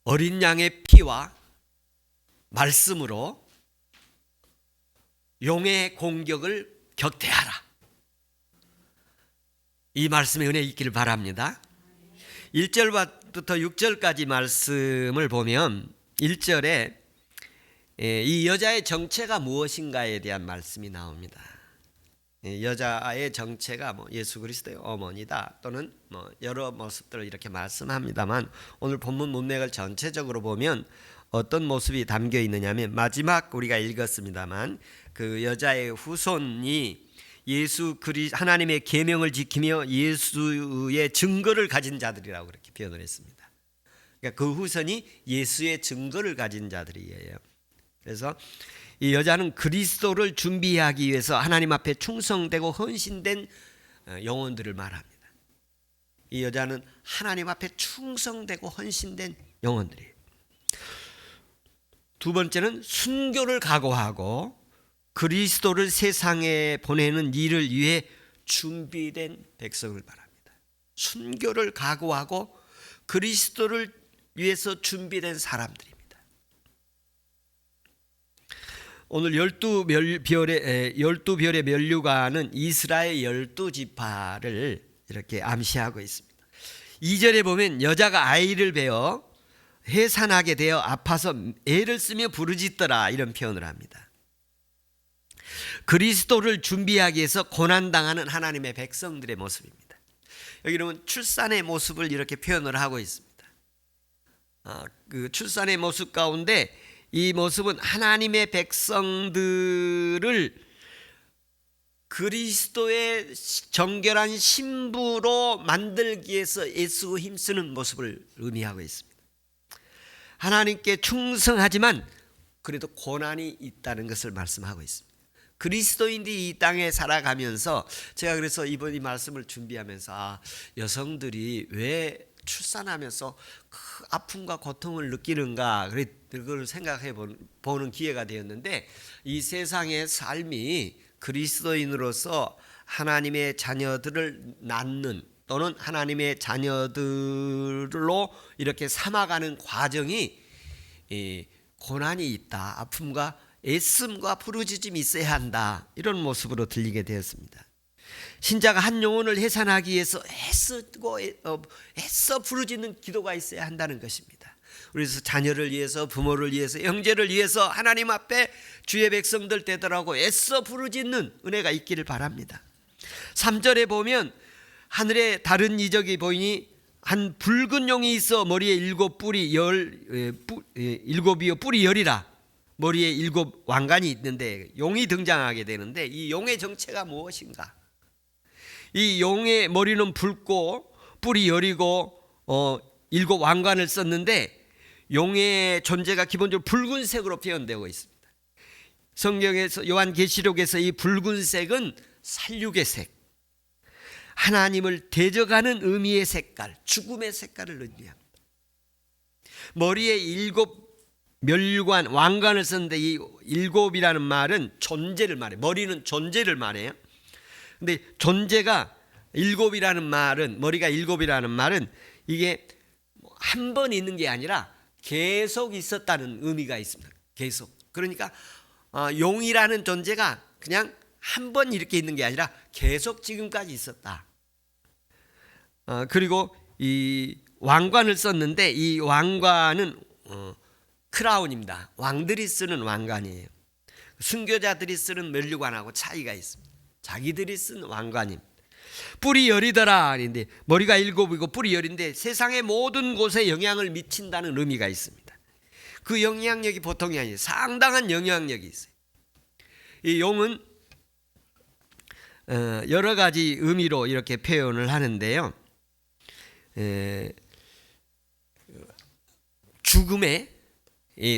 어린 양의 피와 말씀으로 용의 공격을 격퇴하라. 이 말씀의 은혜 있기를 바랍니다. 1절부터 6절까지 말씀을 보면 1절에 이 여자의 정체가 무엇인가에 대한 말씀이 나옵니다. 여자의 정체가 예수 그리스도의 어머니다 또는 여러 모습들을 이렇게 말씀합니다만, 오늘 본문 문맥을 전체적으로 보면 어떤 모습이 담겨 있느냐면, 마지막 우리가 읽었습니다만 그 여자의 후손이 하나님의 계명을 지키며 예수의 증거를 가진 자들이라고 그렇게 표현을 했습니다. 그러니까 그 후손이 예수의 증거를 가진 자들이에요. 그래서 이 여자는 그리스도를 준비하기 위해서 하나님 앞에 충성되고 헌신된 영혼들을 말합니다. 이 여자는 하나님 앞에 충성되고 헌신된 영혼들이에요. 두 번째는 순교를 각오하고 그리스도를 세상에 보내는 일을 위해 준비된 백성을 말합니다. 순교를 각오하고 그리스도를 위해서 준비된 사람들입니다. 오늘 12별의 면류관은 이스라엘 12지파를 이렇게 암시하고 있습니다. 2절에 보면 여자가 아이를 베어 해산하게 되어 아파서 애를 쓰며 부르짖더라, 이런 표현을 합니다. 그리스도를 준비하기 위해서 고난당하는 하나님의 백성들의 모습입니다. 여기는 출산의 모습을 이렇게 표현을 하고 있습니다. 그 출산의 모습 가운데 이 모습은 하나님의 백성들을 그리스도의 정결한 신부로 만들기 위해서 애쓰고 힘쓰는 모습을 의미하고 있습니다. 하나님께 충성하지만 그래도 고난이 있다는 것을 말씀하고 있습니다. 그리스도인들이 이 땅에 살아가면서, 제가 그래서 이번 이 말씀을 준비하면서 여성들이 왜 출산하면서 그 아픔과 고통을 느끼는가, 그걸 생각해 보는 기회가 되었는데, 이 세상의 삶이 그리스도인으로서 하나님의 자녀들을 낳는 또는 하나님의 자녀들로 이렇게 삼아가는 과정이 고난이 있다, 아픔과 애씀과 부르짖음이 있어야 한다, 이런 모습으로 들리게 되었습니다. 신자가 한 영혼을 해산하기 위해서 애써 부르짖는 기도가 있어야 한다는 것입니다. 그래서 자녀를 위해서, 부모를 위해서, 형제를 위해서 하나님 앞에 주의 백성들 되더라고 애써 부르짖는 은혜가 있기를 바랍니다. 3절에 보면 하늘에 다른 이적이 보이니 한 붉은 용이 있어 머리에 7이요 뿔이 10이라. 머리에 7 왕관이 있는데 용이 등장하게 되는데, 이 용의 정체가 무엇인가? 이 용의 머리는 붉고 뿔이 10이고 7 왕관을 썼는데, 용의 존재가 기본적으로 붉은색으로 표현되고 있습니다. 성경에서, 요한계시록에서 이 붉은색은 살육의 색, 하나님을 대적하는 의미의 색깔, 죽음의 색깔을 의미합니다. 머리에 7 멸관, 왕관을 썼는데 이 7이라는 말은 존재를 말해요. 머리는 존재를 말해요. 근데 존재가 7이라는 말은, 머리가 7이라는 말은 이게 한 번 있는 게 아니라 계속 있었다는 의미가 있습니다. 계속. 그러니까 용이라는 존재가 그냥 한 번 이렇게 있는 게 아니라 계속 지금까지 있었다. 그리고 이 왕관을 썼는데, 이 왕관은 크라운입니다. 왕들이 쓰는 왕관이에요. 순교자들이 쓰는 면류관하고 차이가 있습니다. 자기들이 쓴 왕관입니다. 뿔이 10이더라. 근데 머리가 7이고 뿔이 10인데 세상의 모든 곳에 영향을 미친다는 의미가 있습니다. 그 영향력이 보통이 아니에요. 상당한 영향력이 있어요. 이 용은 여러 가지 의미로 이렇게 표현을 하는데요. 죽음의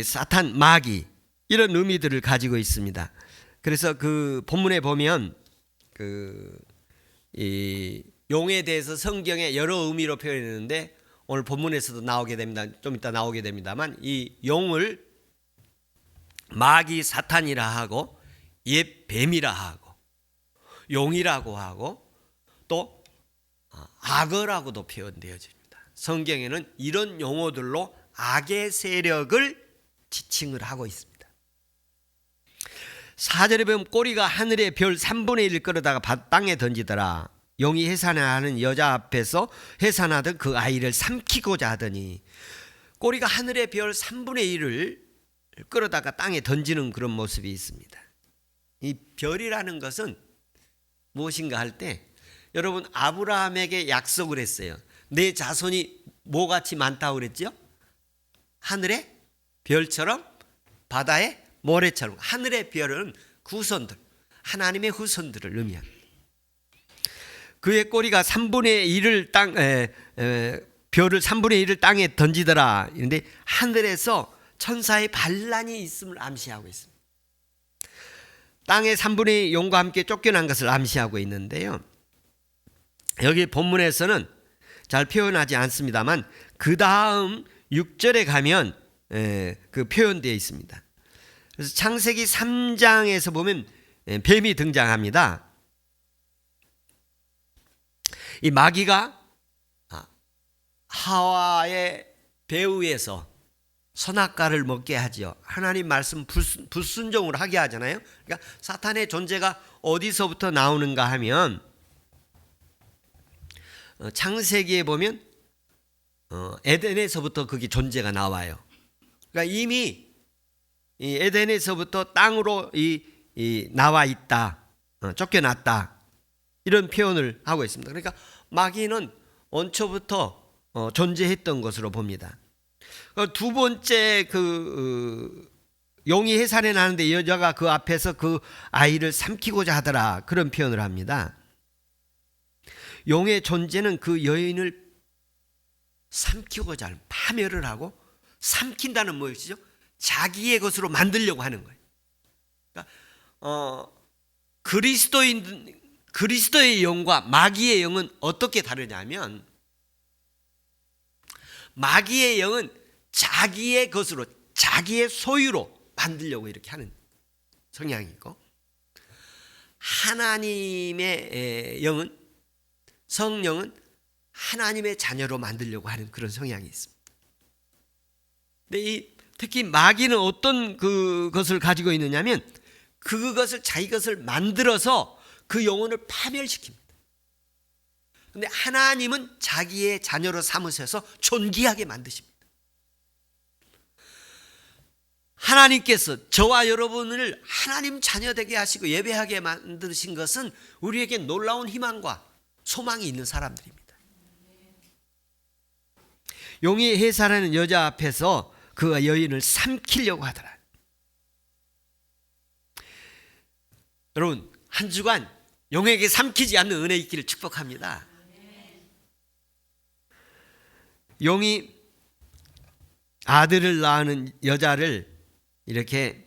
사탄, 마귀, 이런 의미들을 가지고 있습니다. 그래서 그 본문에 보면 이 용에 대해서 성경에 여러 의미로 표현했는데, 오늘 본문에서도 나오게 됩니다. 좀 이따 나오게 됩니다만, 이 용을 마귀, 사탄이라 하고 옛 뱀이라 하고 용이라고 하고 또 악어라고도 표현되어집니다. 성경에는 이런 용어들로 악의 세력을 지칭을 하고 있습니다. 4절에 보면 꼬리가 하늘의 별 3분의 1을 끌어다가 땅에 던지더라. 용이 해산하는 여자 앞에서 해산하던 그 아이를 삼키고자 하더니, 꼬리가 하늘의 별 3분의 1을 끌어다가 땅에 던지는 그런 모습이 있습니다. 이 별이라는 것은 무엇인가 할 때, 여러분 아브라함에게 약속을 했어요. 내 자손이 뭐같이 많다고 그랬죠? 하늘의 별처럼 바다의 모래처럼. 하늘의 별은 후손들, 하나님의 후손들을 의미합니다. 그의 꼬리가 3분의 1을 별을 3분의 1을 땅에 던지더라. 그런데 하늘에서 천사의 반란이 있음을 암시하고 있습니다. 땅의 3분의 1 용과 함께 쫓겨난 것을 암시하고 있는데요. 여기 본문에서는 잘 표현하지 않습니다만 그 다음 6절에 가면 그 표현되어 있습니다. 그래서 창세기 3장에서 보면 뱀이 등장합니다. 이 마귀가 하와의 배후에서 선악과를 먹게 하지요. 하나님 말씀 불순종을 하게 하잖아요. 그러니까 사탄의 존재가 어디서부터 나오는가 하면 창세기에 보면 에덴에서부터 그게 존재가 나와요. 그러니까 이미 이 에덴에서부터 땅으로 나와 있다, 쫓겨났다, 이런 표현을 하고 있습니다. 그러니까 마귀는 원초부터 존재했던 것으로 봅니다. 두 번째 용이 해산해 나는데 여자가 그 앞에서 그 아이를 삼키고자 하더라, 그런 표현을 합니다. 용의 존재는 그 여인을 삼키고자 하는, 파멸을 하고 삼킨다는 무엇이죠? 자기의 것으로 만들려고 하는 거예요. 그러니까 그리스도의 영과 마귀의 영은 어떻게 다르냐면, 마귀의 영은 자기의 것으로, 자기의 소유로 만들려고 이렇게 하는 성향이 있고, 하나님의 영은, 성령은 하나님의 자녀로 만들려고 하는 그런 성향이 있습니다. 근데 특히 마귀는 어떤 그것을 가지고 있느냐면, 그것을, 자기 것을 만들어서 그 영혼을 파멸시킵니다. 그런데 하나님은 자기의 자녀로 삼으셔서 존귀하게 만드십니다. 하나님께서 저와 여러분을 하나님 자녀 되게 하시고 예배하게 만드신 것은 우리에게 놀라운 희망과 소망이 있는 사람들입니다. 용이 해산하는 여자 앞에서 그 여인을 삼키려고 하더라. 여러분, 한 주간 용에게 삼키지 않는 은혜 있기를 축복합니다. 용이 아들을 낳는 여자를 이렇게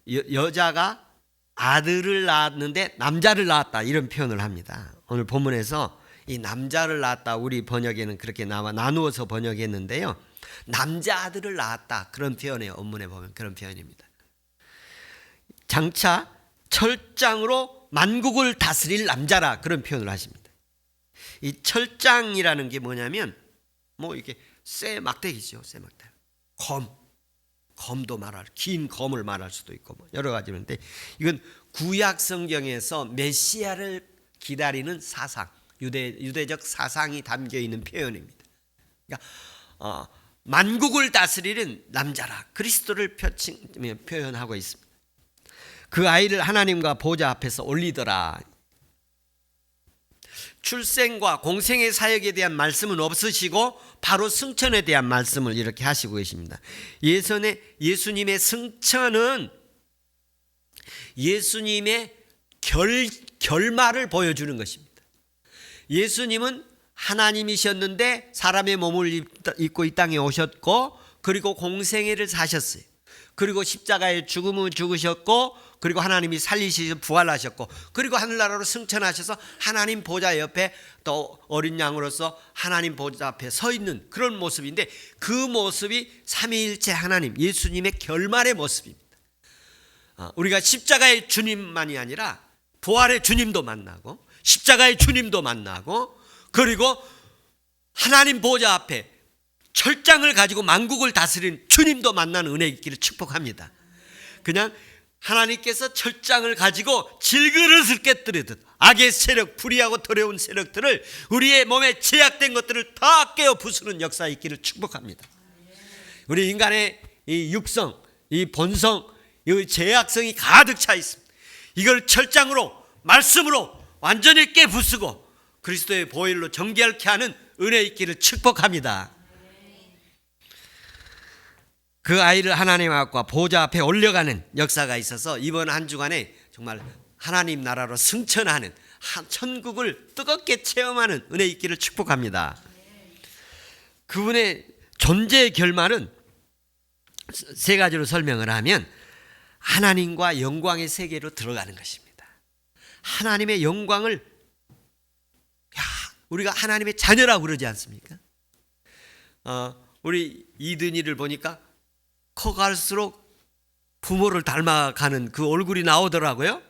여자가 아들을 낳았는데 남자를 낳았다, 이런 표현을 합니다. 오늘 본문에서 이 남자를 낳았다, 우리 번역에는 그렇게 나누어서 번역했는데요. 남자 아들을 낳았다, 그런 표현이에요. 원문에 보면 그런 표현입니다. 장차 철장으로 만국을 다스릴 남자라, 그런 표현을 하십니다. 이 철장이라는 게 뭐냐면, 이게 쇠 막대기죠. 쇠 막대기. 검도 말할, 긴 검을 말할 수도 있고 여러 가지인데, 이건 구약 성경에서 메시아를 기다리는 사상, 유대적 사상이 담겨 있는 표현입니다. 그러니까 만국을 다스리는 남자라, 그리스도를 표현하고 있습니다. 그 아이를 하나님과 보좌 앞에서 올리더라. 출생과 공생의 사역에 대한 말씀은 없으시고 바로 승천에 대한 말씀을 이렇게 하시고 계십니다. 예수님의 승천은 예수님의 결말을 보여주는 것입니다. 예수님은 하나님이셨는데 사람의 몸을 입고 이 땅에 오셨고, 그리고 공생애를 사셨어요. 그리고 십자가의 죽음을 죽으셨고, 그리고 하나님이 살리시셔서 부활하셨고, 그리고 하늘나라로 승천하셔서 하나님 보좌 옆에 또 어린 양으로서 하나님 보좌 앞에 서 있는 그런 모습인데, 그 모습이 삼위일체 하나님 예수님의 결말의 모습입니다. 우리가 십자가의 주님만이 아니라 부활의 주님도 만나고, 십자가의 주님도 만나고, 그리고 하나님 보좌 앞에 철장을 가지고 만국을 다스리는 주님도 만나는 은혜 있기를 축복합니다. 그냥 하나님께서 철장을 가지고 질그릇을 깨뜨리듯 악의 세력, 불의하고 더러운 세력들을, 우리의 몸에 제약된 것들을 다 깨어 부수는 역사 있기를 축복합니다. 우리 인간의 이 육성, 이 본성, 이 제약성이 가득 차 있습니다. 이걸 철장으로, 말씀으로 완전히 깨부수고 그리스도의 보혈로 정결케 하는 은혜 있기를 축복합니다. 그 아이를 하나님 앞과 보좌 앞에 올려가는 역사가 있어서 이번 한 주간에 정말 하나님 나라로 승천하는, 천국을 뜨겁게 체험하는 은혜 있기를 축복합니다. 그분의 존재의 결말은 세 가지로 설명을 하면 하나님과 영광의 세계로 들어가는 것입니다. 하나님의 영광을, 우리가 하나님의 자녀라고 그러지 않습니까? 우리 이든이를 보니까 커갈수록 부모를 닮아가는 그 얼굴이 나오더라고요.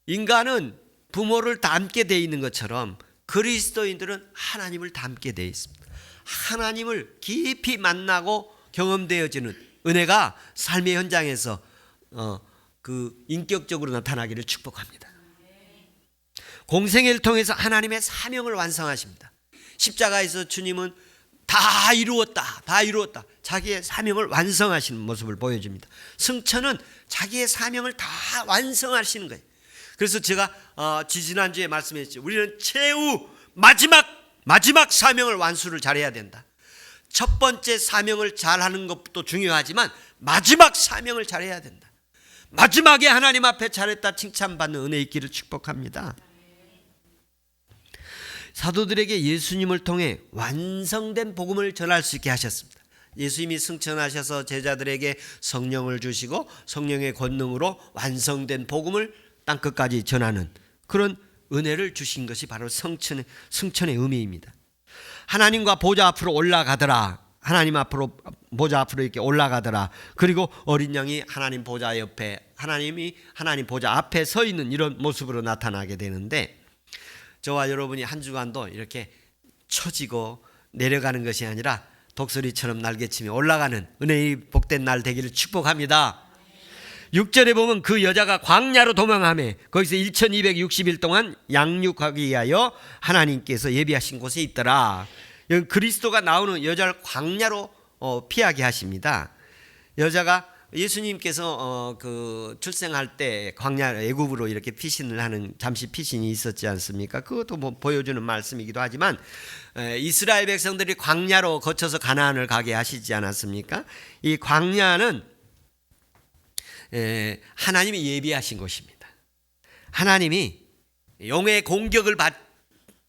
인간은 부모를 닮게 돼 있는 것처럼 그리스도인들은 하나님을 닮게 돼 있습니다. 하나님을 깊이 만나고 경험되어지는 은혜가 삶의 현장에서 그 인격적으로 나타나기를 축복합니다. 공생애를 통해서 하나님의 사명을 완성하십니다. 십자가에서 주님은 다 이루었다, 다 이루었다, 자기의 사명을 완성하시는 모습을 보여줍니다. 승천은 자기의 사명을 다 완성하시는 거예요. 그래서 제가 지지난주에 말씀했죠. 우리는 최후 마지막 사명을 완수를 잘해야 된다. 첫 번째 사명을 잘하는 것도 중요하지만 마지막 사명을 잘해야 된다. 마지막에 하나님 앞에 잘했다 칭찬받는 은혜 있기를 축복합니다. 사도들에게 예수님을 통해 완성된 복음을 전할 수 있게 하셨습니다. 예수님이 승천하셔서 제자들에게 성령을 주시고 성령의 권능으로 완성된 복음을 땅끝까지 전하는 그런 은혜를 주신 것이 바로 승천의 의미입니다. 하나님과 보좌 앞으로 올라가더라. 하나님 앞으로, 보좌 앞으로 이렇게 올라가더라. 그리고 어린 양이 하나님 보좌 옆에, 하나님이 하나님 보좌 앞에 서 있는 이런 모습으로 나타나게 되는데, 저와 여러분이 한 주간도 이렇게 처지고 내려가는 것이 아니라 독수리처럼 날개치며 올라가는 은혜의 복된 날 되기를 축복합니다. 6절에 보면 그 여자가 광야로 도망하며 거기서 1260일 동안 양육하기 위하여 하나님께서 예비하신 곳에 있더라. 여기 그리스도가 나오는 여자를 광야로 피하게 하십니다. 여자가 예수님께서 그 출생할 때 광야 애굽으로 이렇게 피신을 하는 잠시 피신이 있었지 않습니까? 그것도 뭐 보여주는 말씀이기도 하지만 이스라엘 백성들이 광야로 거쳐서 가나안을 가게 하시지 않았습니까? 이 광야는 하나님이 예비하신 곳입니다. 하나님이 용의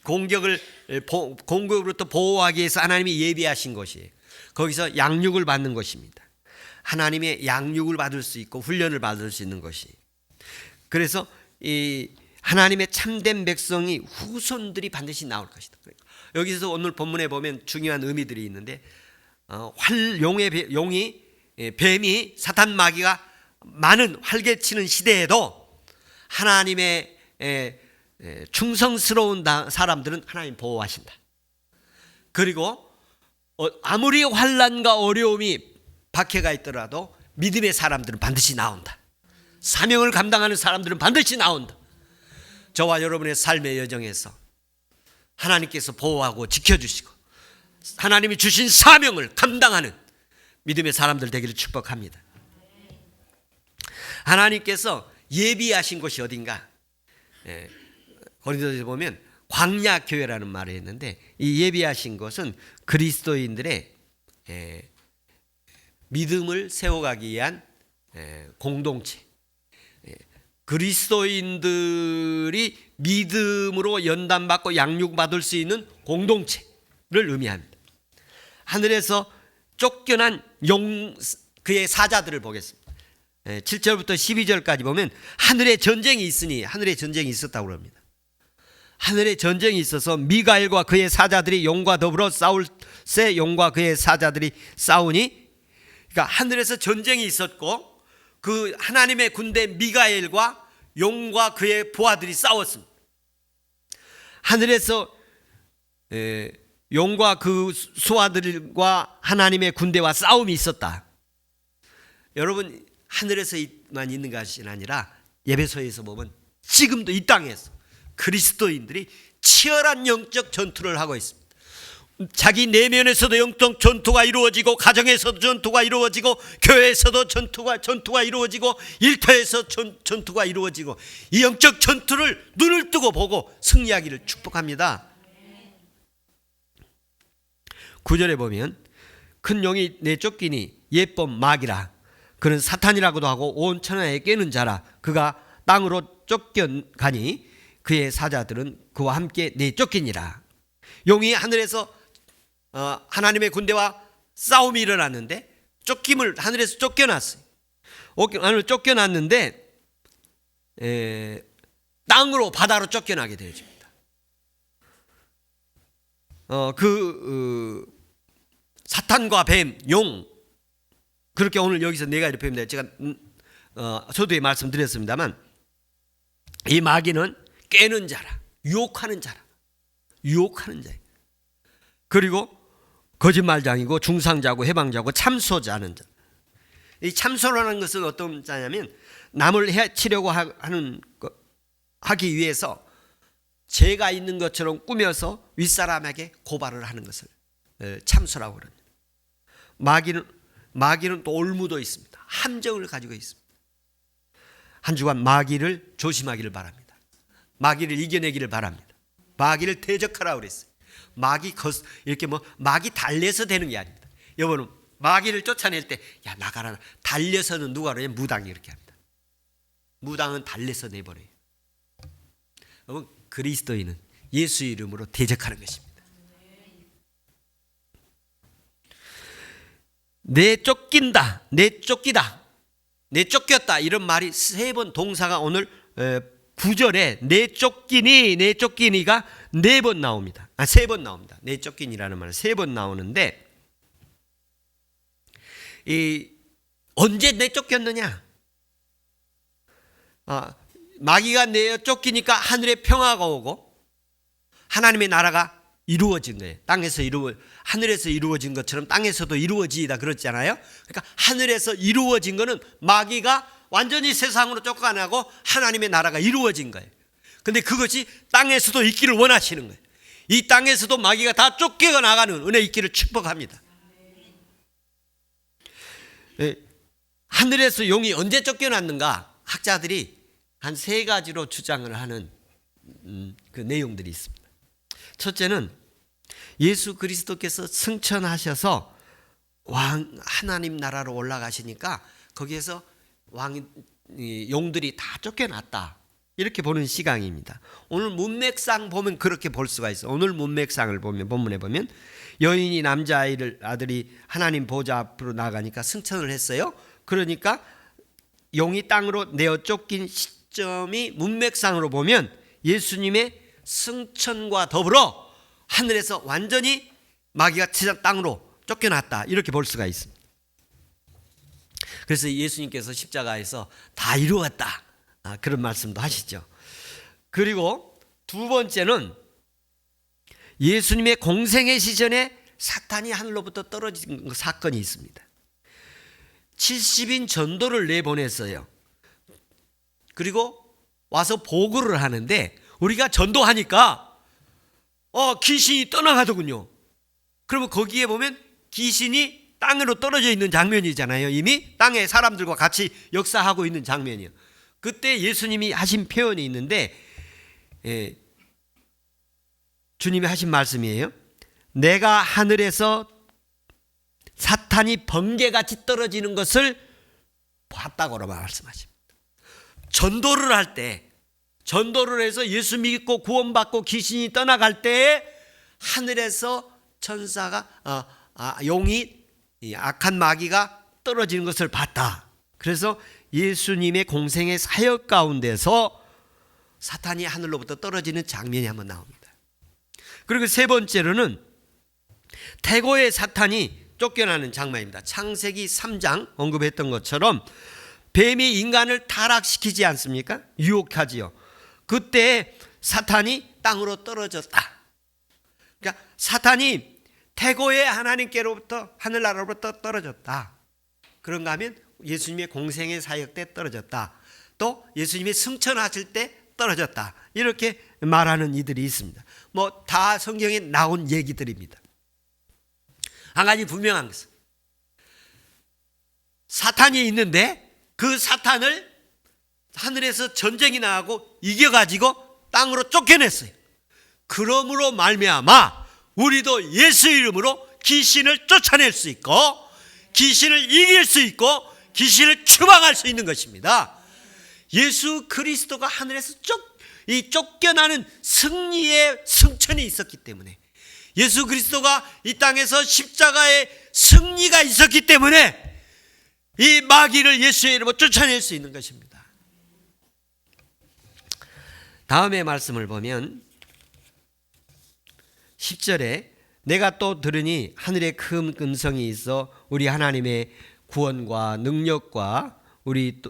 공격으로부터 보호하기 위해서 하나님이 예비하신 곳이에요. 거기서 양육을 받는 것입니다. 하나님의 양육을 받을 수 있고 훈련을 받을 수 있는 것이. 그래서 이 하나님의 참된 백성이 후손들이 반드시 나올 것이다. 여기서 오늘 본문에 보면 중요한 의미들이 있는데, 용이 뱀이 사탄 마귀가 많은 활개치는 시대에도 하나님의 충성스러운 사람들은 하나님 보호하신다. 그리고 아무리 환난과 어려움이 박해가 있더라도 믿음의 사람들은 반드시 나온다. 사명을 감당하는 사람들은 반드시 나온다. 저와 여러분의 삶의 여정에서 하나님께서 보호하고 지켜주시고 하나님이 주신 사명을 감당하는 믿음의 사람들 되기를 축복합니다. 하나님께서 예비하신 곳이 어딘가? 고린도서에 보면 광야 교회라는 말을 했는데, 이 예비하신 것은 그리스도인들의 믿음을 세워가기 위한 공동체, 그리스도인들이 믿음으로 연단받고 양육받을 수 있는 공동체를 의미합니다. 하늘에서 쫓겨난 그의 사자들을 보겠습니다. 7절부터 12절까지 보면 하늘에 전쟁이 있으니, 하늘에 전쟁이 있었다고 합니다. 하늘에 전쟁이 있어서 미가엘과 그의 사자들이 용과 더불어 싸울새 용과 그의 사자들이 싸우니, 그러니까 하늘에서 전쟁이 있었고 그 하나님의 군대 미가엘과 용과 그의 부하들이 싸웠습니다. 하늘에서 용과 그 소아들과 하나님의 군대와 싸움이 있었다. 여러분, 하늘에서만 있는 것이 아니라 에베소에서 보면 지금도 이 땅에서 그리스도인들이 치열한 영적 전투를 하고 있습니다. 자기 내면에서도 영적 전투가 이루어지고, 가정에서도 전투가 이루어지고, 교회에서도 전투가 이루어지고, 일터에서 전투가 이루어지고, 이 영적 전투를 눈을 뜨고 보고 승리하기를 축복합니다. 9절에 보면 큰 용이 내쫓기니 예법 마귀라, 그는 사탄이라고도 하고 온 천하에 꿰는 자라. 그가 땅으로 쫓겨가니 그의 사자들은 그와 함께 내쫓기니라. 용이 하늘에서 하나님의 군대와 싸움이 일어났는데 하늘에서 쫓겨났어요. 하늘 쫓겨났는데 땅으로, 바다로 쫓겨나게 되어집니다. 사탄과 뱀, 용, 그렇게 오늘 여기서 네 가지로 표현돼요. 제가 서두에 말씀드렸습니다만, 이 마귀는 깨는 자라, 유혹하는 자라, 유혹하는 자예요. 그리고 거짓말장이고 중상자고 해방자고 참소자는 자. 이 참소라는 것은 어떤 자냐면, 남을 해치려고 하기 위해서 죄가 있는 것처럼 꾸며서 윗사람에게 고발을 하는 것을 참소라고 그럽니다. 마귀는 또 올무도 있습니다. 함정을 가지고 있습니다. 한 주간 마귀를 조심하기를 바랍니다. 마귀를 이겨내기를 바랍니다. 마귀를 대적하라고 그랬어요. 이렇게 마귀 달래서 되는 게 아닙니다. 여러분, 마귀를 쫓아낼 때, 야, 나가라. 달려서는 누가 그러냐? 무당이 이렇게 합니다. 무당은 달래서 내버려요. 여러분, 그리스도인은 예수 이름으로 대적하는 것입니다. 내쫓긴다, 내쫓기다, 내쫓겼다, 이런 말이 3번 동사가 오늘 9절에 내쫓기니가 4번 나옵니다. 3번 나옵니다. 내쫓기니라는 말은 3번 나오는데, 언제 내쫓겼느냐? 마귀가 내쫓기니까 하늘에 평화가 오고 하나님의 나라가 이루어진 거예요. 하늘에서 이루어진 것처럼 땅에서도 이루어지다 그랬잖아요. 그러니까 하늘에서 이루어진 거는 마귀가 완전히 세상으로 쫓아나고 하나님의 나라가 이루어진 거예요. 근데 그것이 땅에서도 있기를 원하시는 거예요. 이 땅에서도 마귀가 다 쫓겨나가는 은혜 있기를 축복합니다. 하늘에서 용이 언제 쫓겨났는가? 학자들이 한 3가지로 주장을 하는 그 내용들이 있습니다. 첫째는 예수 그리스도께서 승천하셔서 하나님 나라로 올라가시니까 거기에서 용들이 다 쫓겨났다, 이렇게 보는 시각입니다. 오늘 문맥상 보면 그렇게 볼 수가 있어요. 오늘 문맥상을 보면, 본문에 보면 여인이 아들이 하나님 보좌 앞으로 나가니까 승천을 했어요. 그러니까 용이 땅으로 내어 쫓긴 시점이 문맥상으로 보면 예수님의 승천과 더불어 하늘에서 완전히 마귀가 땅으로 쫓겨났다, 이렇게 볼 수가 있습니다. 그래서 예수님께서 십자가에서 다 이루었다, 그런 말씀도 하시죠. 그리고 2번째는 예수님의 공생의 시전에 사탄이 하늘로부터 떨어진 사건이 있습니다. 70인 전도를 내보냈어요. 그리고 와서 보고를 하는데, 우리가 전도하니까 귀신이 떠나가더군요. 그러면 거기에 보면 귀신이 땅으로 떨어져 있는 장면이잖아요. 이미 땅에 사람들과 같이 역사하고 있는 장면이요. 그때 예수님이 하신 표현이 있는데, 주님이 하신 말씀이에요. 내가 하늘에서 사탄이 번개같이 떨어지는 것을 봤다고 말씀하십니다. 전도를 할 때, 전도를 해서 예수 믿고 구원받고 귀신이 떠나갈 때에 하늘에서 천사가 용이, 악한 마귀가 떨어지는 것을 봤다. 그래서 예수님의 공생의 사역 가운데서 사탄이 하늘로부터 떨어지는 장면이 한번 나옵니다. 그리고 3번째로는 태고의 사탄이 쫓겨나는 장면입니다. 창세기 3장 언급했던 것처럼 뱀이 인간을 타락시키지 않습니까? 유혹하지요. 그때 사탄이 땅으로 떨어졌다. 그러니까 사탄이 태고의 하나님께로부터 하늘나라로부터 떨어졌다. 그런가 하면 예수님의 공생의 사역 때 떨어졌다. 또 예수님이 승천하실 때 떨어졌다. 이렇게 말하는 이들이 있습니다. 뭐 다 성경에 나온 얘기들입니다. 한 가지 분명한 것은 사탄이 있는데 그 사탄을 하늘에서 전쟁이 나고 이겨가지고 땅으로 쫓겨냈어요. 그러므로 말미암아 우리도 예수 이름으로 귀신을 쫓아낼 수 있고 귀신을 이길 수 있고 귀신을 추방할 수 있는 것입니다. 예수 그리스도가 하늘에서 쫓겨나는 승리의 승천이 있었기 때문에, 예수 그리스도가 이 땅에서 십자가의 승리가 있었기 때문에 이 마귀를 예수의 이름으로 쫓아낼 수 있는 것입니다. 다음의 말씀을 보면 10절에 내가 또 들으니 하늘에 큰 음성이 있어 우리 하나님의 구원과 능력과 우리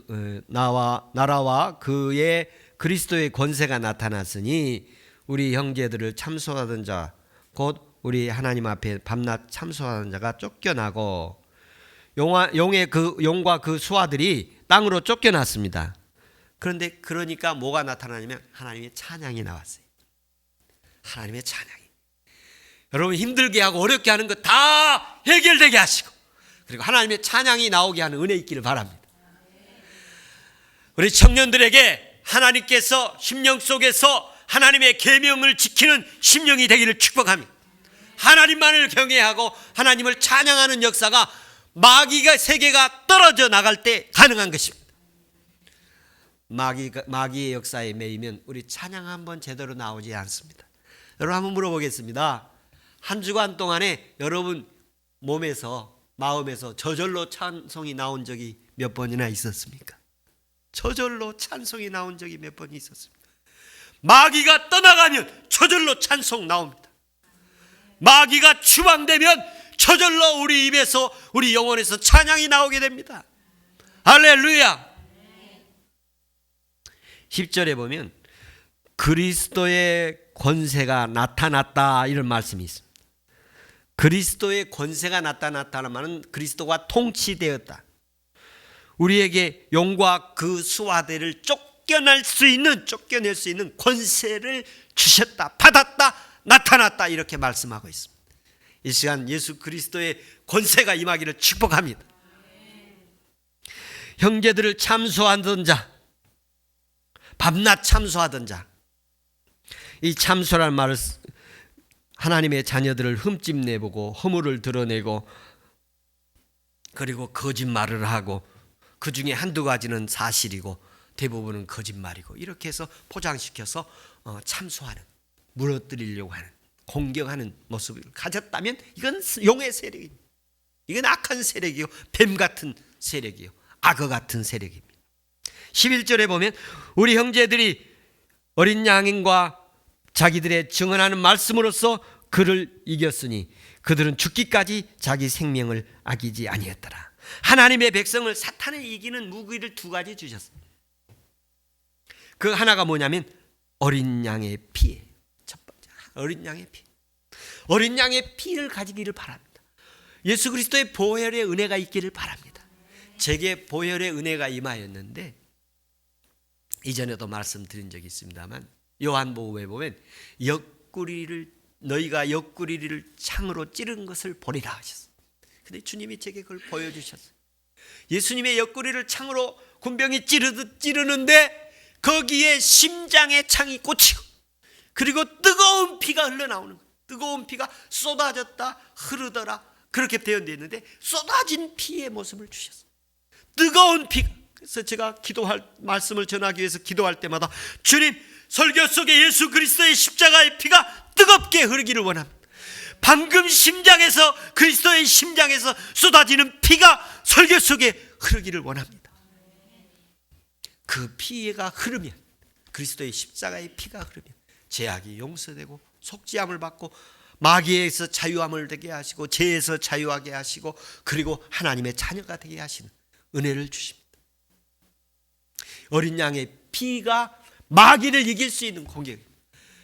나라와 그의 그리스도의 권세가 나타났으니 우리 형제들을 참소하던 자 곧 우리 하나님 앞에 밤낮 참소하는 자가 쫓겨나고 용과 그 수하들이 땅으로 쫓겨났습니다. 그러니까 뭐가 나타나냐면 하나님의 찬양이 나왔어요. 하나님의 찬양이. 여러분 힘들게 하고 어렵게 하는 거 다 해결되게 하시고 그리고 하나님의 찬양이 나오게 하는 은혜 있기를 바랍니다. 우리 청년들에게 하나님께서 심령 속에서 하나님의 계명을 지키는 심령이 되기를 축복합니다. 하나님만을 경외하고 하나님을 찬양하는 역사가 마귀가 세계가 떨어져 나갈 때 가능한 것입니다. 마귀의 역사에 매이면 우리 찬양 한번 제대로 나오지 않습니다. 여러분 한번 물어보겠습니다. 한 주간 동안에 여러분 몸에서 마음에서 저절로 찬송이 나온 적이 몇 번이나 있었습니까? 저절로 찬송이 나온 적이 몇 번 있었습니다. 마귀가 떠나가면 저절로 찬송 나옵니다. 마귀가 추방되면 저절로 우리 입에서 우리 영혼에서 찬양이 나오게 됩니다. 할렐루야. 10절에 보면 그리스도의 권세가 나타났다 이런 말씀이 있습니다. 그리스도의 권세가 나타났다는 말은 그리스도가 통치되었다. 우리에게 용과 그 수하들을 쫓겨낼 수 있는 권세를 주셨다, 받았다, 나타났다 이렇게 말씀하고 있습니다. 이 시간 예수 그리스도의 권세가 임하기를 축복합니다. 형제들을 참소하던 자, 밤낮 참소하던 자, 이 참소란 말을 하나님의 자녀들을 흠집내보고 허물을 드러내고 그리고 거짓말을 하고 그 중에 한두 가지는 사실이고 대부분은 거짓말이고 이렇게 해서 포장시켜서 참소하는, 무너뜨리려고 하는, 공격하는 모습을 가졌다면 이건 용의 세력입니다. 이건 악한 세력이요, 뱀 같은 세력이요, 악어 같은 세력입니다. 11절에 보면 우리 형제들이 어린 양인과 자기들의 증언하는 말씀으로써 그를 이겼으니 그들은 죽기까지 자기 생명을 아끼지 아니했더라. 하나님의 백성을 사탄을 이기는 무기를 두 가지 주셨습니다. 그 하나가 뭐냐면 어린 양의 피예요. 첫 번째 어린 양의 피. 어린 양의 피를 가지기를 바랍니다. 예수 그리스도의 보혈의 은혜가 있기를 바랍니다. 제게 보혈의 은혜가 임하였는데 이전에도 말씀드린 적이 있습니다만 요한복음에 보면 너희가 옆구리를 창으로 찌른 것을 보리라 하셨어요. 근데 주님이 제게 그걸 보여주셨어요. 예수님의 옆구리를 창으로 군병이 찌르듯 찌르는데 거기에 심장에 창이 꽂히고 그리고 뜨거운 피가 흘러나오는 거예요. 뜨거운 피가 쏟아졌다 흐르더라 그렇게 되어 있는데 쏟아진 피의 모습을 주셨어요. 뜨거운 피가. 그래서 제가 말씀을 전하기 위해서 기도할 때마다 주님, 설교 속에 예수 그리스도의 십자가의 피가 뜨겁게 흐르기를 원합니다. 방금 심장에서, 그리스도의 심장에서 쏟아지는 피가 설교 속에 흐르기를 원합니다. 그 피가 흐르면, 그리스도의 십자가의 피가 흐르면 죄악이 용서되고 속죄함을 받고 마귀에서 자유함을 되게 하시고 죄에서 자유하게 하시고 그리고 하나님의 자녀가 되게 하시는 은혜를 주십니다. 어린 양의 피가 마귀를 이길 수 있는 공격입니다.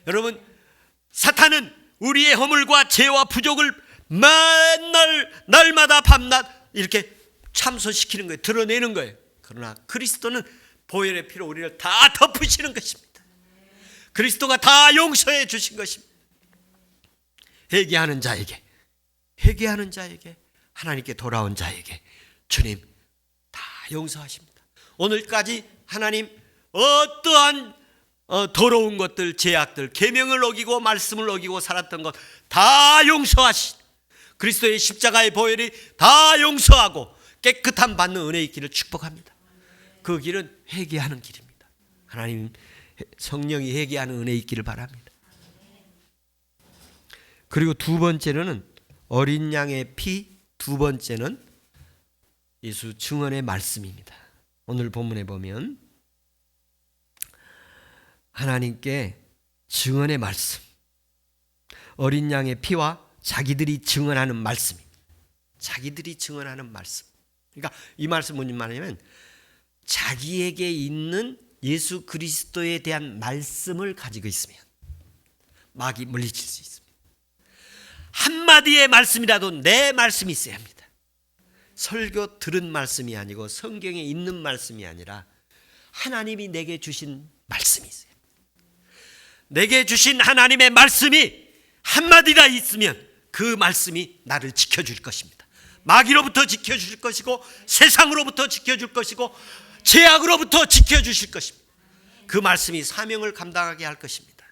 여러분, 사탄은 우리의 허물과 죄와 부족을 맨날 날마다 밤낮 이렇게 참소시키는 거예요. 드러내는 거예요. 그러나 그리스도는 보혈의 피로 우리를 다 덮으시는 것입니다. 그리스도가 다 용서해 주신 것입니다. 회개하는 자에게 하나님께 돌아온 자에게 주님 다 용서하십니다. 오늘까지 하나님 어떠한 더러운 것들, 죄악들, 계명을 어기고 말씀을 어기고 살았던 것 다 용서하신 그리스도의 십자가의 보혈이 다 용서하고 깨끗함 받는 은혜의 길을 축복합니다. 그 길은 회개하는 길입니다. 하나님 성령이 회개하는 은혜의 길을 바랍니다. 그리고 두 번째로는 어린 양의 피, 두 번째는 예수 증언의 말씀입니다. 오늘 본문에 보면 하나님께 증언의 말씀, 어린 양의 피와 자기들이 증언하는 말씀입니다. 자기들이 증언하는 말씀. 그러니까 이 말씀 무슨 말이냐면 자기에게 있는 예수 그리스도에 대한 말씀을 가지고 있으면 마귀 물리칠 수 있습니다. 한마디의 말씀이라도 내 말씀이 있어야 합니다. 설교 들은 말씀이 아니고 성경에 있는 말씀이 아니라 하나님이 내게 주신 말씀이 있어요. 내게 주신 하나님의 말씀이 한마디가 있으면 그 말씀이 나를 지켜줄 것입니다. 마귀로부터 지켜줄 것이고 세상으로부터 지켜줄 것이고 죄악으로부터 지켜주실 것입니다. 그 말씀이 사명을 감당하게 할 것입니다.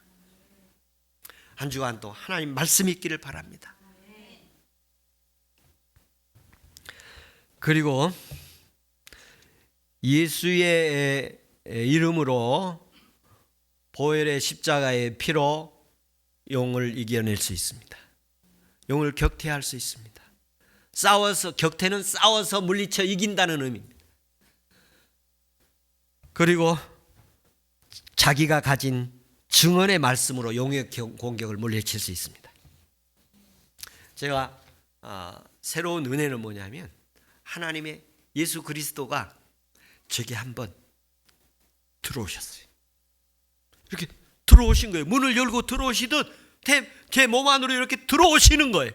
한 주간 또 하나님 말씀이 있기를 바랍니다. 그리고 예수의 이름으로 보혈의 십자가의 피로 용을 이겨낼 수 있습니다. 용을 격퇴할 수 있습니다. 격퇴는 싸워서 물리쳐 이긴다는 의미입니다. 그리고 자기가 가진 증언의 말씀으로 용의 공격을 물리칠 수 있습니다. 제가 새로운 은혜는 뭐냐면 하나님의 예수 그리스도가 제게 한번 들어오셨어요. 이렇게 들어오신 거예요. 문을 열고 들어오시듯 제 몸 안으로 이렇게 들어오시는 거예요.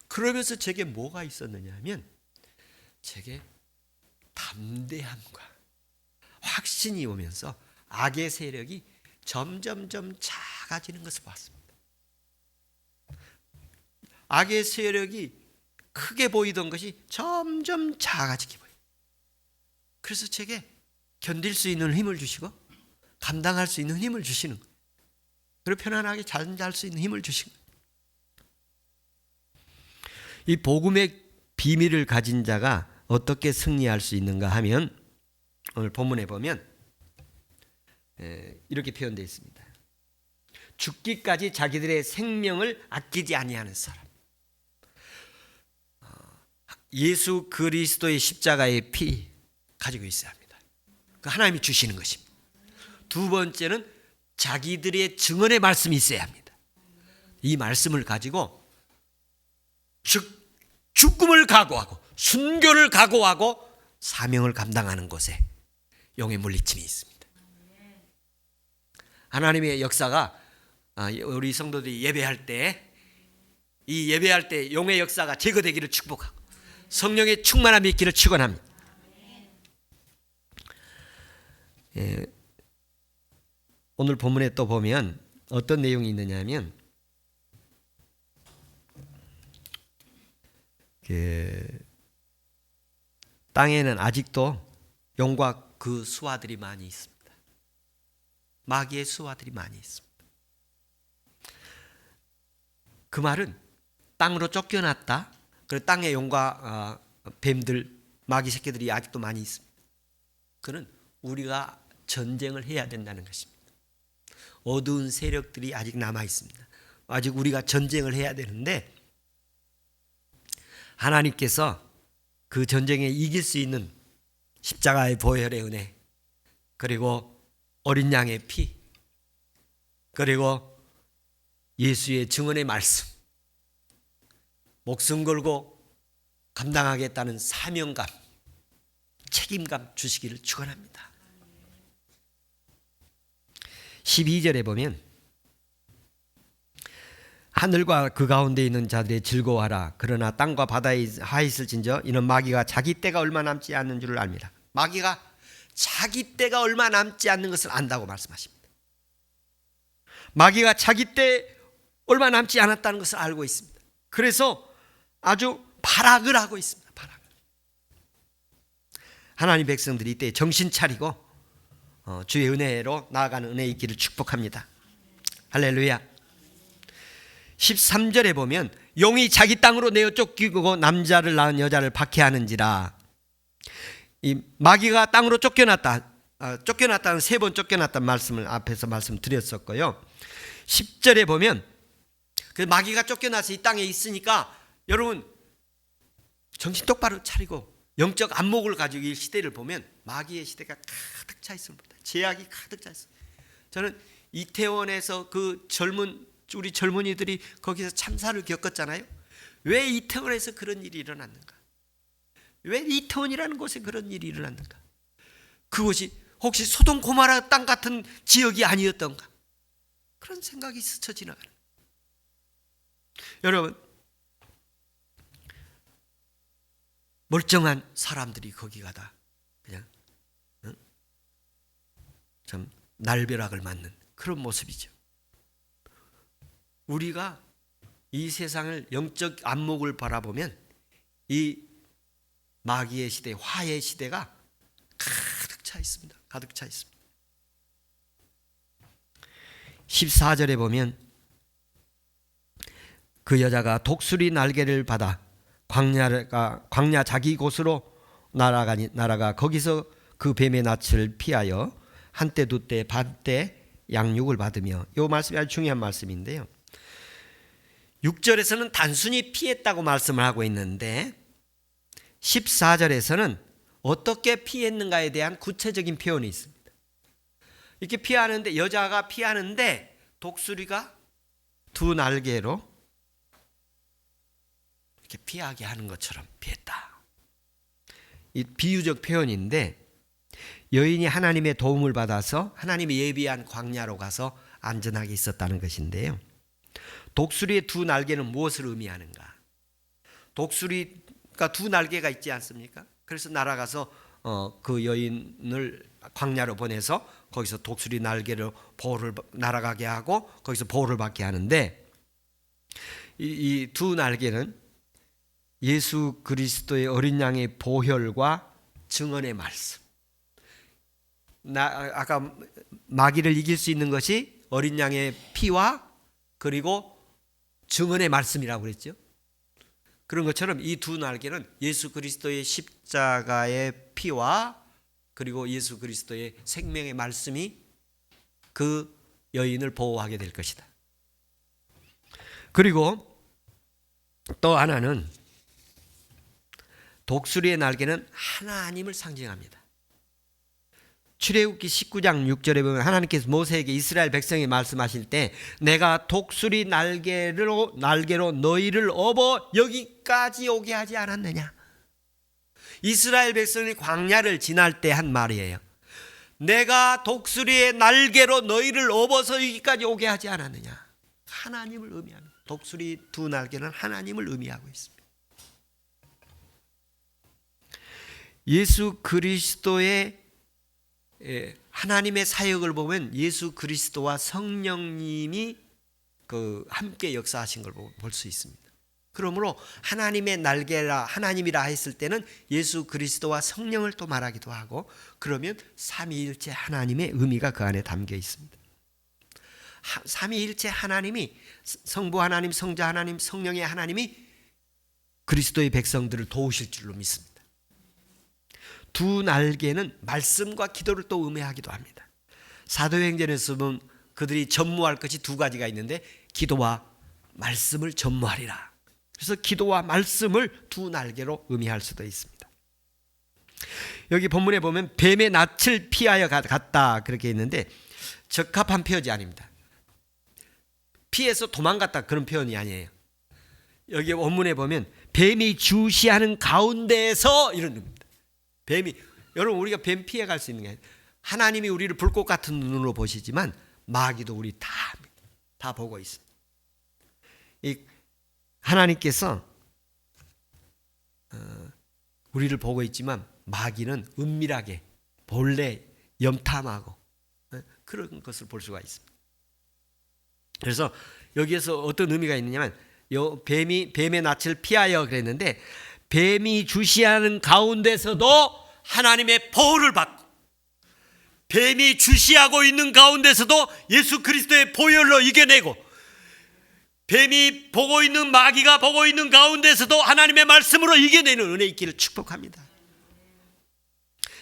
그러면서 제게 뭐가 있었느냐 하면 제게 담대함과 확신이 오면서 악의 세력이 점점점 작아지는 것을 봤습니다. 악의 세력이 크게 보이던 것이 점점 작아지게 보여요. 그래서 제게 견딜 수 있는 힘을 주시고 감당할 수 있는 힘을 주시는 거예요. 그리고 편안하게 잠잘 수 있는 힘을 주신 거예요. 이 복음의 비밀을 가진 자가 어떻게 승리할 수 있는가 하면 오늘 본문에 보면 이렇게 표현되어 있습니다. 죽기까지 자기들의 생명을 아끼지 아니하는 사람. 예수 그리스도의 십자가의 피 가지고 있어야 합니다. 그 하나님이 주시는 것입니다. 두 번째는 자기들의 증언의 말씀이 있어야 합니다. 이 말씀을 가지고 죽음을 각오하고 순교를 각오하고 사명을 감당하는 곳에 용의 물리침이 있습니다. 하나님의 역사가 우리 성도들이 예배할 때 이 예배할 때 용의 역사가 제거되기를 축복하고 성령의 충만함이 있기를 축원합니다. 오늘 본문에 또 보면 어떤 내용이 있느냐 하면 땅에는 아직도 용과 그 수하들이 많이 있습니다. 마귀의 수하들이 많이 있습니다. 그 말은 땅으로 쫓겨났다. 그리고 땅에 용과 뱀들, 마귀 새끼들이 아직도 많이 있습니다. 그는 우리가 전쟁을 해야 된다는 것입니다. 어두운 세력들이 아직 남아 있습니다. 아직 우리가 전쟁을 해야 되는데 하나님께서 그 전쟁에 이길 수 있는 십자가의 보혈의 은혜, 그리고 어린 양의 피, 그리고 예수의 증언의 말씀, 목숨 걸고 감당하겠다는 사명감, 책임감 주시기를 축원합니다. 12절에 보면 하늘과 그 가운데 있는 자들이 즐거워하라. 그러나 땅과 바다에 하 있을진저 이는 마귀가 자기 때가 얼마 남지 않는 줄을 압니다. 마귀가 자기 때가 얼마 남지 않는 것을 안다고 말씀하십니다. 마귀가 자기 때 얼마 남지 않았다는 것을 알고 있습니다. 그래서 아주 발악을 하고 있습니다. 발악. 하나님 백성들이 이때 정신 차리고 주의 은혜로 나아가는 은혜 있기를 축복합니다. 할렐루야. 13절에 보면 용이 자기 땅으로 내어 쫓기고 남자를 낳은 여자를 박해하는지라. 이 마귀가 땅으로 쫓겨났다는 세 번 쫓겨났다는 말씀을 앞에서 말씀드렸었고요. 10절에 보면 그 마귀가 쫓겨나서 이 땅에 있으니까 여러분 정신 똑바로 차리고 영적 안목을 가지고 이 시대를 보면 마귀의 시대가 가득 차 있습니다. 제약이 가득 차 있습니다. 저는 이태원에서 그 우리 젊은이들이 거기서 참사를 겪었잖아요. 왜 이태원에서 그런 일이 일어났는가? 왜 이태원이라는 곳에 그런 일이 일어났는가? 그곳이 혹시 소돔 고모라 땅 같은 지역이 아니었던가? 그런 생각이 스쳐 지나가는. 여러분, 멀쩡한 사람들이 거기 가다 그냥 참 날벼락을 맞는 그런 모습이죠. 우리가 이 세상을 영적 안목을 바라보면 이 마귀의 시대, 화의 시대가 가득 차 있습니다. 가득 차 있습니다. 14절에 보면 그 여자가 독수리 날개를 받아 광야 자기 곳으로 날아가 거기서 그 뱀의 낯을 피하여 한때 두때 반때 양육을 받으며, 이 말씀이 아주 중요한 말씀인데요. 6절에서는 단순히 피했다고 말씀을 하고 있는데 14절에서는 어떻게 피했는가에 대한 구체적인 표현이 있습니다. 이렇게 피하는데, 여자가 피하는데 독수리가 두 날개로 이렇게 피하게 하는 것처럼 피했다. 이 비유적 표현인데 여인이 하나님의 도움을 받아서 하나님이 예비한 광야로 가서 안전하게 있었다는 것인데요. 독수리의 두 날개는 무엇을 의미하는가? 독수리가 두 날개가 있지 않습니까? 그래서 날아가서 그 여인을 광야로 보내서 거기서 독수리 날개로 보호를 날아가게 하고 거기서 보호를 받게 하는데, 이 두 날개는 예수 그리스도의 어린 양의 보혈과 증언의 말씀. 아까 마귀를 이길 수 있는 것이 어린 양의 피와 그리고 증언의 말씀이라고 그랬죠. 그런 것처럼 이 두 날개는 예수 그리스도의 십자가의 피와 그리고 예수 그리스도의 생명의 말씀이 그 여인을 보호하게 될 것이다. 그리고 또 하나는 독수리의 날개는 하나님을 상징합니다. 출애굽기 19장 6절에 보면 하나님께서 모세에게 이스라엘 백성이 말씀하실 때 내가 독수리 날개로 너희를 업어 여기까지 오게 하지 않았느냐. 이스라엘 백성이 광야를 지날 때 한 말이에요. 내가 독수리의 날개로 너희를 업어서 여기까지 오게 하지 않았느냐. 하나님을 의미하는, 독수리 두 날개는 하나님을 의미하고 있습니다. 예수 그리스도의 하나님의 사역을 보면 예수 그리스도와 성령님이 함께 역사하신 걸 볼 수 있습니다. 그러므로 하나님의 날개라, 하나님이라 했을 때는 예수 그리스도와 성령을 또 말하기도 하고, 그러면 삼위일체 하나님의 의미가 그 안에 담겨 있습니다. 삼위일체 하나님이, 성부 하나님, 성자 하나님, 성령의 하나님이 그리스도의 백성들을 도우실 줄로 믿습니다. 두 날개는 말씀과 기도를 또 의미하기도 합니다. 사도행전에서 보면 그들이 전무할 것이 두 가지가 있는데 기도와 말씀을 전무하리라. 그래서 기도와 말씀을 두 날개로 의미할 수도 있습니다. 여기 본문에 보면 뱀의 낯을 피하여 갔다 그렇게 있는데 적합한 표현이 아닙니다. 피해서 도망갔다 그런 표현이 아니에요. 여기 원문에 보면 뱀이 주시하는 가운데에서 이런 겁니다. 뱀이, 여러분 우리가 뱀 피해 갈 수 있는 게 아니에요. 하나님이 우리를 불꽃 같은 눈으로 보시지만 마귀도 우리 다 보고 있습니다. 이 하나님께서 우리를 보고 있지만 마귀는 은밀하게 본래 염탐하고 그런 것을 볼 수가 있습니다. 그래서 여기에서 어떤 의미가 있느냐면 뱀의 낯을 피하여 그랬는데 뱀이 주시하는 가운데서도 하나님의 보호를 받고 뱀이 주시하고 있는 가운데서도 예수 그리스도의 보혈로 이겨내고 뱀이 보고 있는 마귀가 보고 있는 가운데서도 하나님의 말씀으로 이겨내는 은혜 있기를 축복합니다.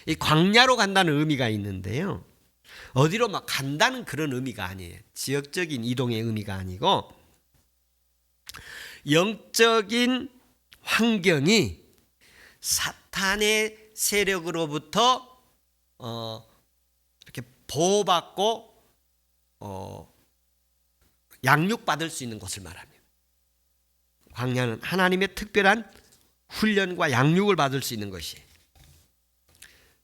이 광야로 간다는 의미가 있는데요. 어디로 막 간다는 그런 의미가 아니에요. 지역적인 이동의 의미가 아니고 영적인 환경이 사탄의 세력으로부터 이렇게 보호받고 양육받을 수 있는 곳을 말합니다. 광야는 하나님의 특별한 훈련과 양육을 받을 수 있는 것이에요.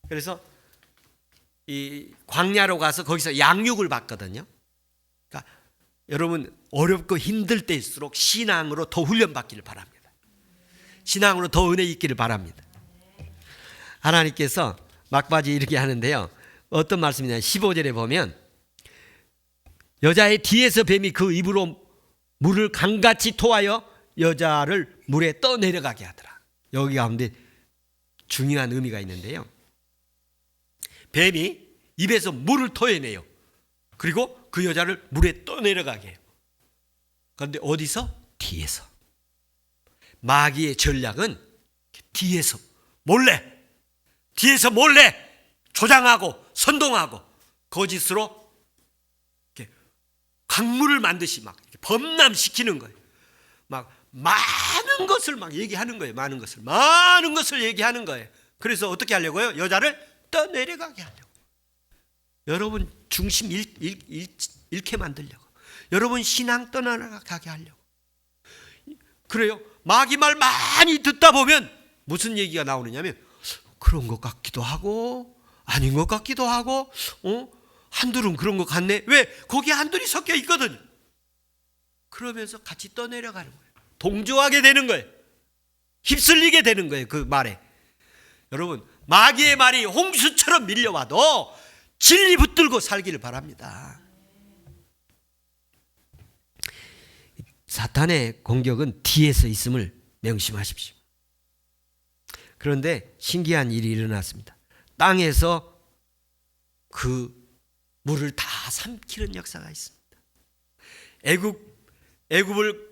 그래서 이 광야로 가서 거기서 양육을 받거든요. 그러니까 여러분 어렵고 힘들 때일수록 신앙으로 더 훈련받기를 바랍니다. 신앙으로 더 은혜 있기를 바랍니다. 하나님께서 막바지 이렇게 하는데요. 어떤 말씀이냐 15절에 보면 여자의 뒤에서 뱀이 그 입으로 물을 강같이 토하여 여자를 물에 떠내려가게 하더라. 여기 가운데 중요한 의미가 있는데요. 뱀이 입에서 물을 토해내요. 그리고 그 여자를 물에 떠내려가게 해요. 그런데 어디서? 뒤에서. 마귀의 전략은 뒤에서 몰래 조장하고 선동하고 거짓으로 강물을 만드시 막 범람시키는 거예요. 막 많은 것을 막 얘기하는 거예요. 많은 것을 얘기하는 거예요. 그래서 어떻게 하려고요? 여자를 떠내려가게 하려고. 여러분 중심 잃게 만들려고. 여러분 신앙 떠나가게 하려고. 그래요. 마귀 말 많이 듣다 보면 무슨 얘기가 나오느냐면 그런 것 같기도 하고 아닌 것 같기도 하고 한둘은 그런 것 같네. 왜? 거기에 한둘이 섞여 있거든요. 그러면서 같이 떠내려가는 거예요. 동조하게 되는 거예요. 휩쓸리게 되는 거예요. 그 말에. 여러분 마귀의 말이 홍수처럼 밀려와도 진리 붙들고 살기를 바랍니다. 사탄의 공격은 뒤에서 있음을 명심하십시오. 그런데 신기한 일이 일어났습니다. 땅에서 그 물을 다 삼키는 역사가 있습니다. 애굽을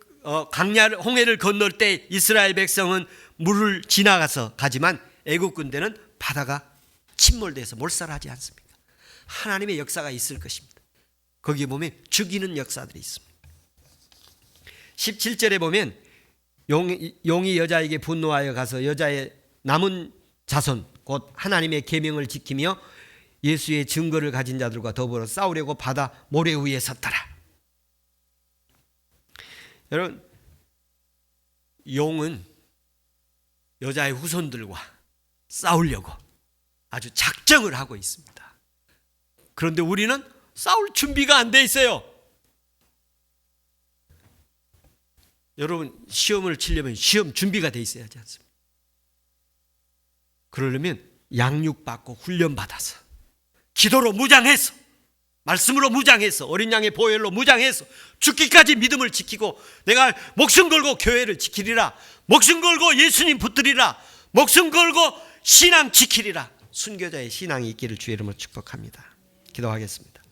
홍해를 건널 때 이스라엘 백성은 물을 지나가서 가지만 애굽 군대는 바다가 침몰돼서 몰살하지 않습니까? 하나님의 역사가 있을 것입니다. 거기에 보면 죽이는 역사들이 있습니다. 17절에 보면 용이 여자에게 분노하여 가서 여자의 남은 자손 곧 하나님의 계명을 지키며 예수의 증거를 가진 자들과 더불어 싸우려고 바다 모래 위에 섰더라. 여러분 용은 여자의 후손들과 싸우려고 아주 작정을 하고 있습니다. 그런데 우리는 싸울 준비가 안 돼 있어요. 여러분 시험을 치려면 시험 준비가 돼 있어야 하지 않습니까? 그러려면 양육받고 훈련받아서 기도로 무장해서 말씀으로 무장해서 어린 양의 보혈로 무장해서 죽기까지 믿음을 지키고 내가 목숨 걸고 교회를 지키리라, 목숨 걸고 예수님 붙들리라, 목숨 걸고 신앙 지키리라. 순교자의 신앙이 있기를 주의 이름으로 축복합니다. 기도하겠습니다.